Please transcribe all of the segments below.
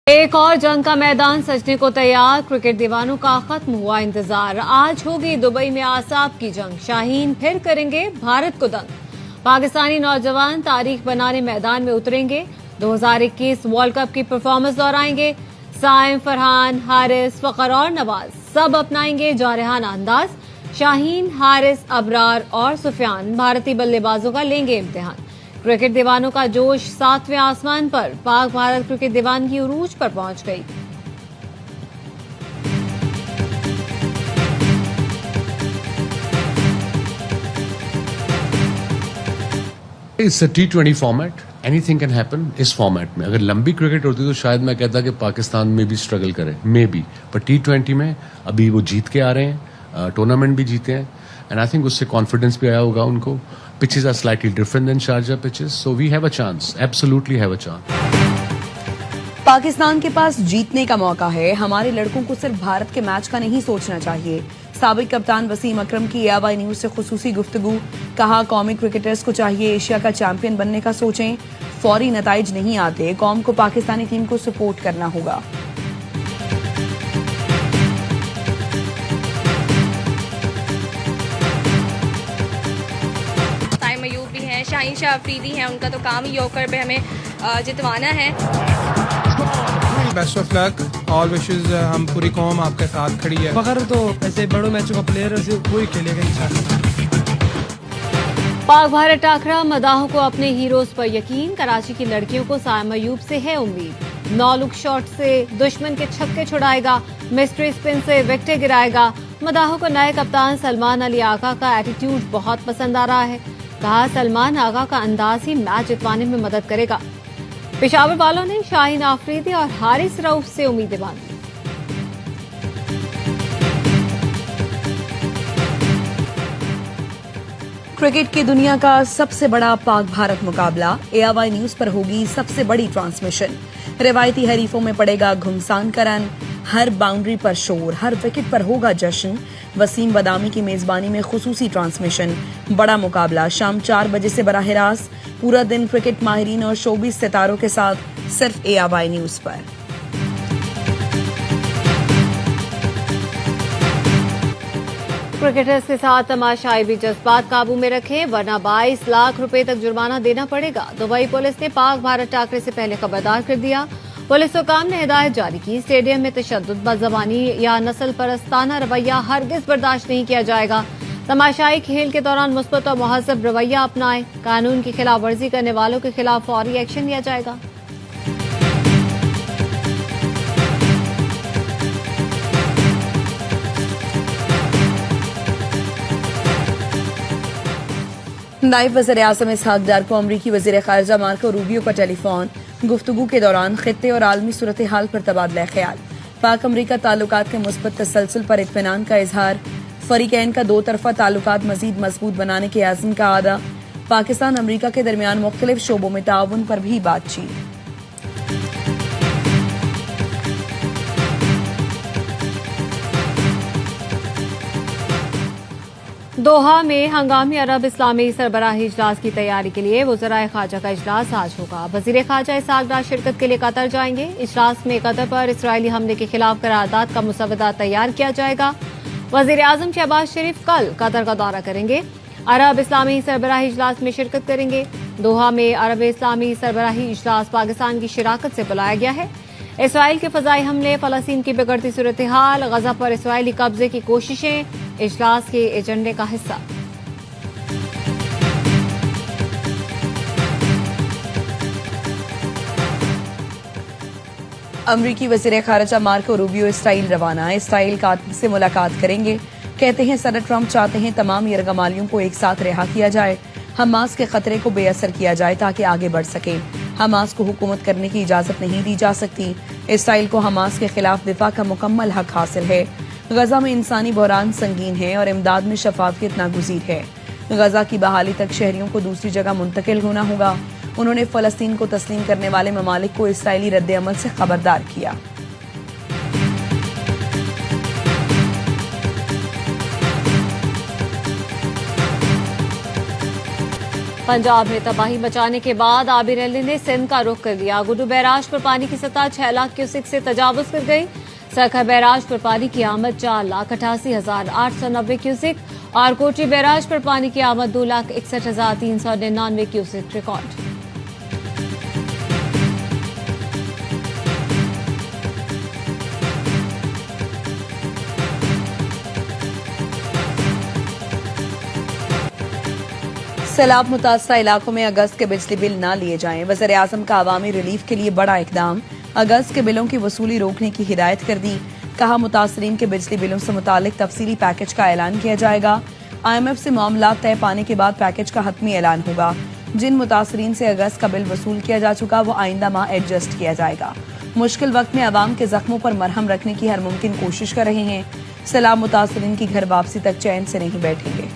एक और जंग का मैदान सजने को तैयार। क्रिकेट दीवानों का खत्म हुआ इंतजार। आज होगी दुबई में आसाब की जंग। शाहीन फिर करेंगे भारत को दंग। पाकिस्तानी नौजवान तारीख बनाने मैदान में उतरेंगे। 2021 वर्ल्ड कप की परफॉर्मेंस दोहराएंगे। साइम, फरहान, हारिस, फखर और नवाज सब अपनाएंगे जारहाना अंदाज। शाहीन, हारिस, अबरार और सुफियान भारतीय बल्लेबाजों का लेंगे इम्तिहान। क्रिकेट दीवानों का जोश 7वें आसमान पर। पाक भारत क्रिकेट दीवानगी उरूज पर पहुंच गई। It's a T20 format, anything can happen इस फॉर्मेट में। अगर लंबी क्रिकेट होती तो शायद मैं कहता कि पाकिस्तान में भी स्ट्रगल करे, मे बी, पर T20 में अभी वो जीत के आ रहे हैं, टूर्नामेंट भी जीते हैं, एंड आई थिंक उससे कॉन्फिडेंस भी आया होगा उनको। Pitches are slightly different than Sharjah pitches, so we have a chance, absolutely have a chance. Pakistan के पास जीतने का मौका है। हमारे लड़कों को सिर्फ भारत के मैच का नहीं सोचना चाहिए। साबिक कप्तान वसीम अकरम की AY न्यूज से खुसूसी गुफ्तगू। कहा, कौमी क्रिकेटर्स को चाहिए एशिया का चैंपियन बनने का सोचें। फौरी नताइज नहीं आते, कौम को पाकिस्तानी टीम को सपोर्ट करना होगा। शाहीन शाह अफरीदी हैं, उनका तो काम ही यॉर्कर पे हमें जितवाना है। Best of luck, all wishes, हम पूरी कौम आपके साथ खड़ी है। फखर तो ऐसे बड़ों मैचों का प्लेयर है, वही खेलेगा इंशाल्लाह। पाक भारत टाकरा, मदाहों को अपने हीरोज पर यकीन। कराची की लड़कियों को साइम अयूब से है उम्मीद। 9 लुक शॉट से दुश्मन के छक्के छुड़ाएगा। मिस्ट्री स्पिन से विकेटें गिराएगा। मदाहों को नए कप्तान सलमान अली आका का एटीट्यूड बहुत पसंद आ रहा है। कहा, सलमान आगा का अंदाज ही मैच जितवाने में मदद करेगा। पेशावर वालों ने शाहीन आफरीदी और हारिस रऊफ से उम्मीदें बांधी। क्रिकेट की दुनिया का सबसे बड़ा पाक भारत मुकाबला। AY न्यूज पर होगी सबसे बड़ी ट्रांसमिशन। रिवायती हरीफों में पड़ेगा घुमसान का रन। हर बाउंड्री पर शोर, हर विकेट पर होगा जश्न। वसीम बदामी की मेजबानी में खुसूसी ट्रांसमिशन। बड़ा मुकाबला शाम 4 बजे से बराह रास्त। पूरा दिन क्रिकेट माहिरीन और शोबीज सितारों के साथ सिर्फ AY न्यूज पर। क्रिकेटर्स के साथ तमाशाई भी जज्बात काबू में रखें, वरना 22 लाख रुपए तक जुर्माना देना पड़ेगा। दुबई पुलिस ने पाक भारत टाकरे से पहले खबरदार कर दिया। पुलिस हुकाम ने हिदायत जारी की, स्टेडियम में तशद्दुद, बदज़बानी या नस्ल परस्ताना रवैया हरगिज बर्दाश्त नहीं किया जाएगा। तमाशाई खेल के दौरान मुस्बत और मुहज़्ज़ब रवैया अपनाएं। कानून की खिलाफ वर्जी करने वालों के खिलाफ फौरी एक्शन लिया जाएगा। नायब वज़ीर-ए-आज़म इसहाक डार को अमरीकी वज़ीर ख़ारिजा मार्को रूबियो का टेलीफोन। गुफ्तगू के दौरान खित्ते और आलमी सूरत हाल पर तबादला ख्याल। पाक अमरीका ताल्लुकात के मुस्बत तसलसल पर इत्मीनान का इजहार। फरीकैन का 2 तरफा ताल्लुकात मजीद मजबूत बनाने के आज़म का आदा। पाकिस्तान अमरीका के दरमियान मुख्तलिफ शोबों में ताउन पर भी बातचीत। दोहा में हंगामी अरब इस्लामी सरबराही इजलास की तैयारी के लिए वज़राए ख़ारजा का इजलास आज होगा। वज़ीर ख़ारजा इसहाक डार शिरकत के लिए कतर जाएंगे। इजलास में कतर पर इसराइली हमले के खिलाफ करारदाद का मुसवदा तैयार किया जाएगा। वज़ीर आज़म शहबाज शरीफ कल कतर का दौरा करेंगे। अरब इस्लामी सरबराही इजलास में शिरकत करेंगे। दोहा में अरब इस्लामी सरबराही इजलास पाकिस्तान की शिराकत से बुलाया गया है। इसराइल के फजाई हमले, फलस्तीन की बिगड़ती सूरत हाल, गजा पर इसराइली कब्जे की कोशिशें इजलास के एजेंडे का हिस्सा। अमरीकी वज़ीर ख़ारिजा मार्को रूबियो इसराइल रवाना। इसराइल का से मुलाकात करेंगे। कहते हैं सदर ट्रंप चाहते हैं तमाम यरगमालियों को एक साथ रिहा किया जाए। हमास के खतरे को बेअसर किया जाए ताकि आगे बढ़ सके। हमास को हुकूमत करने की इजाजत नहीं दी जा सकती। इसराइल को हमास के खिलाफ दिफा का मुकम्मल हक हासिल है। गजा में इंसानी बहरान संगीन है और इमदाद में शफाफियत नागुज़ीर है। गजा की बहाली तक शहरियों को दूसरी जगह मुंतकिल होना होगा। उन्होंने फलस्तीन को तस्लीम करने वाले ममालिक को इसराइली रद्द अमल से खबरदार किया। पंजाब में तबाही मचाने के बाद आबिर अली ने सिंध का रुख कर लिया। गुड्डू बैराज पर पानी की सतह 6 लाख क्यूसेक से तजावुज कर गई। सखर बैराज पर पानी की आमद 4,88,890 क्यूसेक और कोटी बैराज पर पानी की आमद 2,61,399 क्यूसेक रिकॉर्ड। सैलाब मुतासरा इलाकों में अगस्त के बिजली बिल न लिए जाएं। वज़ीर-ए-आज़म का अवामी रिलीफ के लिए बड़ा इकदाम। अगस्त के बिलों की वसूली रोकने की हिदायत कर दी। कहा मुतासरीन के बिजली बिलों से मुतालिक तफसीली पैकेज का ऐलान किया जाएगा। IMF से मामला तय पाने के बाद पैकेज का हतमी ऐलान होगा। जिन मुतासरीन से अगस्त का बिल वसूल किया जा चुका वो आइंदा माह एडजस्ट किया जाएगा। मुश्किल वक्त में आवाम के जख्मों पर मरहम रखने की हर मुमकिन कोशिश कर रहे हैं। सैलाब मुतासरीन की घर वापसी तक चैन से नहीं बैठेंगे।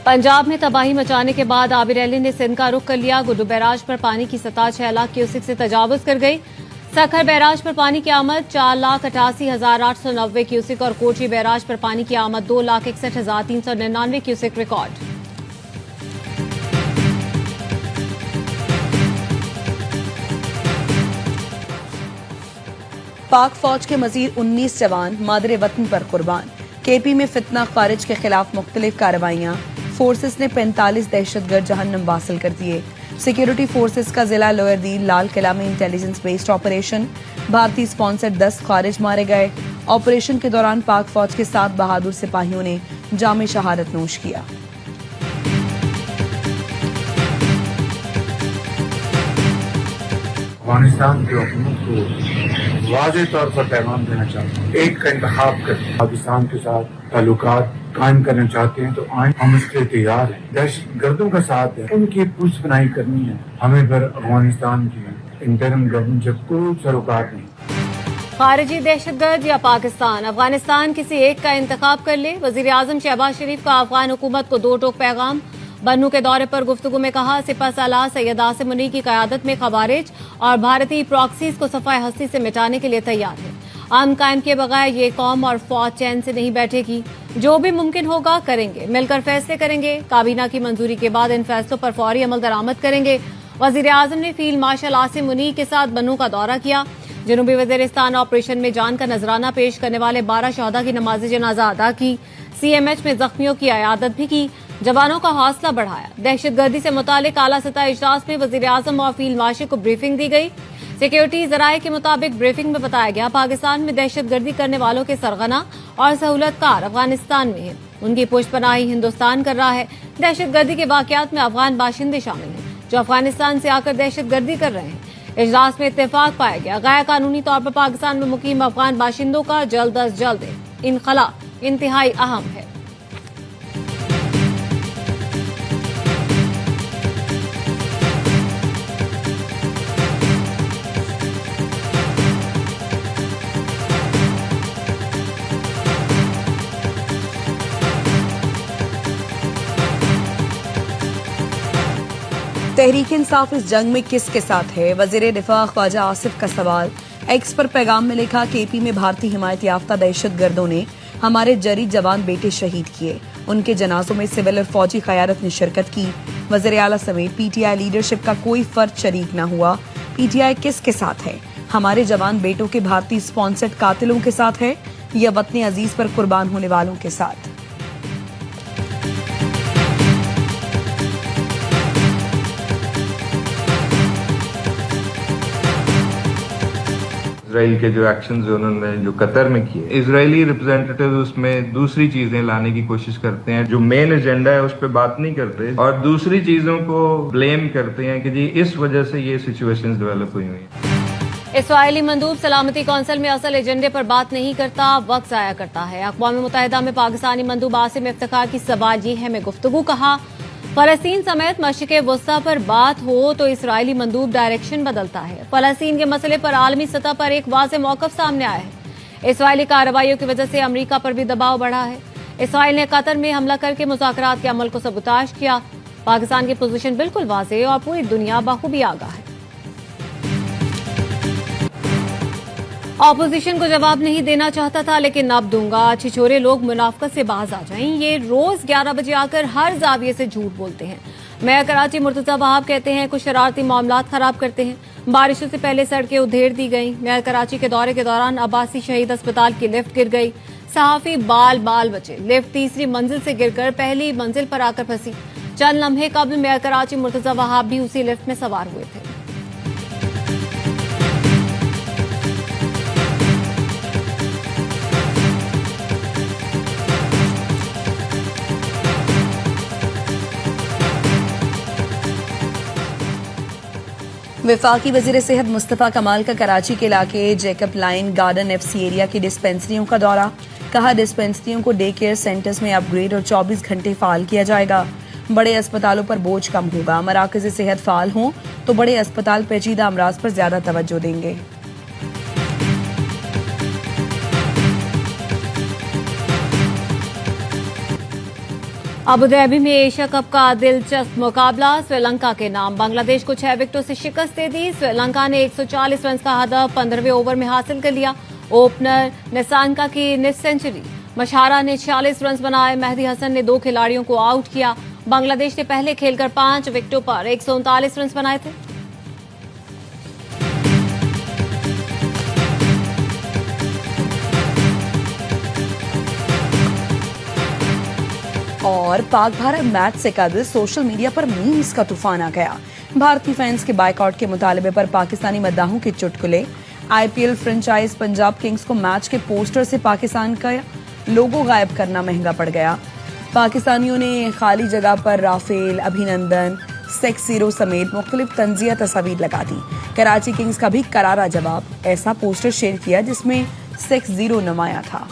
पंजाब में तबाही मचाने के बाद आबिर अली ने सिंध का रुख कर लिया। गुड्डू बैराज पर पानी की सतह 6 लाख क्यूसेक से तजावुज कर गई। सखर बैराज पर पानी की आमद 4,88,890 क्यूसेक और कोठी बैराज पर पानी की आमद 2,61,399 क्यूसेक रिकॉर्ड। पाक फौज के मजीद 19 जवान मादरे वतन पर कुर्बान। केपी में फितना खारिज के खिलाफ मुख्तलिफ कार्रवाइयां। फोर्सेस ने 45 दहशतगर्द जहन्नम वासिल कर दिए। सिक्योरिटी फोर्सेस का जिला लोअर दीन लाल किला में इंटेलिजेंस बेस्ड ऑपरेशन। भारतीय स्पॉन्सर्ड 10 खारिज मारे गए। ऑपरेशन के दौरान पाक फौज के 7 बहादुर सिपाहियों ने जामे शहादत नोश किया। अफगानिस्तान की हुकूमत को वाज़ेह तौर पर पैगाम देना चाहते हैं। एक का इंतखाब कर पाकिस्तान के साथ ताल्लुकात कायम करना चाहते हैं तो आए हम इसके लिए तैयार हैं। दहशतगर्दों का साथ है, उनकी पुष्पनाई करनी है। हमें फिर अफगानिस्तान की इंटरम गवर्नमेंट से कोई सरोकार नहीं। खारिजी दहशतगर्द या पाकिस्तान, अफगानिस्तान किसी एक का इंतखाब कर ले। वज़ीर-ए-आज़म शहबाज शरीफ का अफगान हुकूमत को 2 टोक पैगाम। बन्नू के दौरे पर गुफ्तगू में कहा सिपह सालार सैयद आसिम मुनीर की क़यादत में खवारिज और भारतीय प्रॉक्सीज को सफाए हस्ती से मिटाने के लिए तैयार है। अमन कायम किए बगैर ये कौम और फौज चैन से नहीं बैठेगी। जो भी मुमकिन होगा करेंगे, मिलकर फैसले करेंगे। काबीना की मंजूरी के बाद इन फैसलों पर फौरी अमल दरामद करेंगे। वज़ीर-ए-आज़म ने फील्ड मार्शल आसिम मुनीर के साथ बन्नू का दौरा किया। जनूबी वज़ीरिस्तान ऑपरेशन में जान का नजराना पेश करने वाले 12 शहदा की नमाज जनाजा अदा की। CMH में जख्मियों की अयादत भी की। जवानों का हौसला बढ़ाया। दहशतगर्दी से मुतालिक आला सतह इजलास में वज़ीर-ए-आज़म और फील्ड मार्शल को ब्रीफिंग दी गई। सिक्योरिटी जराये के मुताबिक ब्रीफिंग में बताया गया पाकिस्तान में दहशतगर्दी करने वालों के सरगना और सहूलतकार अफगानिस्तान में है। उनकी पुष्पनाही हिंदुस्तान कर रहा है। दहशतगर्दी के वाकयात में अफगान बाशिंदे शामिल हैं जो अफगानिस्तान से आकर दहशतगर्दी कर रहे हैं। इजलास में इत्तेफाक पाया गया गैर कानूनी तौर पर पाकिस्तान में मुकीम अफगान बाशिंदों का जल्द अज जल्द इनखला इंतहाई अहम है। तहरीक इंसाफ इस जंग में किसके साथ है? वजीर दिफा ख्वाजा आसिफ का सवाल। एक्स पर पैगाम में लिखा केपी में भारतीय हिमायत याफ्ता दहशतगर्दों ने हमारे जरी जवान बेटे शहीद किए। उनके जनाजों में सिविल और फौजी क़यादत ने शिरकत की। वज़ीर आला समेत PTI लीडरशिप का कोई फर्द शरीक न हुआ। PTI किसके साथ है? हमारे जवान बेटों के भारतीय स्पॉन्सर्ड कातिलों के साथ है या वतन अजीज पर कुर्बान होने वालों के साथ? इसराइल के जो एक्शंस उन्होंने जो कतर में किए, इजरायली रिप्रेजेंटेटिव उसमें दूसरी चीजें लाने की कोशिश करते हैं। जो मेन एजेंडा है उस पर बात नहीं करते और दूसरी चीजों को ब्लेम करते हैं कि जी इस वजह से ये सिचुएशंस डेवलप हुई हुई है। इसराइली मंदूब सलामती कौंसिल में असल एजेंडे पर बात नहीं करता, वक्त जाया करता है। अक़वाम मुत्तहिदा में पाकिस्तानी मंदूब आसिम इफ्तिखार की सवाल ये है में गुफ्तगू कहा। फलस्तीन समेत मशरिक़ वस्ता पर बात हो तो इसराइली मंदूब डायरेक्शन बदलता है। फलस्तीन के मसले पर आलमी सतह पर एक वाज़ेह मौक़िफ़ सामने आया है। इसराइली कार्रवाइयों की वजह से अमरीका पर भी दबाव बढ़ा है। इसराइल ने कतर में हमला करके मुज़ाकरात के अमल को सबूताश किया। पाकिस्तान की पोजीशन बिल्कुल वाज़ेह और पूरी दुनिया बखूबी आगाह है। ऑपोजिशन को जवाब नहीं देना चाहता था, लेकिन अब दूंगा। छिछोरे लोग मुनाफकत से बाज आ जाएं। ये रोज 11 बजे आकर हर जाविये से झूठ बोलते हैं। मेयर कराची मुर्तजा वहाब कहते हैं कुछ शरारती मामलात खराब करते हैं। बारिशों से पहले सड़कें उधेड़ दी गई। मेयर कराची के दौरे के दौरान अब्बासी शहीद अस्पताल की लिफ्ट गिर गई। सहाफी बाल बाल बचे। लिफ्ट तीसरी मंजिल से गिरकर पहली मंजिल पर आकर फंसी। चंद लम्हे कबल मेयर कराची मुर्तजा वहाब भी उसी लिफ्ट में सवार हुए थे। वफाकी वजीर सेहत मुस्तफ़ा कमाल का कराची के इलाके Jacob line garden FC area की डिस्पेंसरियों का दौरा। कहा डिस्पेंसरियों को डे केयर सेंटर्स में अपग्रेड और 24 घंटे फाल किया जाएगा। बड़े अस्पतालों पर बोझ कम होगा। मराकज़ सेहत फाल हों तो बड़े अस्पताल पेचीदा अमराज पर ज्यादा तवज्जो देंगे। अबुधाबी में एशिया कप का दिलचस्प मुकाबला श्रीलंका के नाम। बांग्लादेश को 6 विकेटों से शिकस्त दे दी। श्रीलंका ने 140 रन का हदफ 15वें ओवर में हासिल कर लिया। ओपनर निसानका की निस सेंचुरी। मशारा ने 46 रन बनाए। मेहदी हसन ने 2 खिलाड़ियों को आउट किया। बांग्लादेश ने पहले खेलकर 5 विकेटों पर 139 रन बनाए थे। और पाक भारत मैच से कबल सोशल मीडिया पर मीम्स का तूफान आ गया। भारतीय फैंस के बायकॉट के मुतालबे पर पाकिस्तानी मद्दाहों के चुटकुले। आईपीएल फ्रेंचाइज पंजाब किंग्स को मैच के पोस्टर से पाकिस्तान का लोगो गायब करना महंगा पड़ गया। पाकिस्तानियों ने खाली जगह पर राफेल, अभिनंदन, सेक्स हीरो समेत मुख्तलिफ तंजिया तस्वीर लगा दी। कराची किंग्स का भी करारा जवाब। ऐसा पोस्टर शेयर किया जिसमें सेक्स जीरो नुमाया था।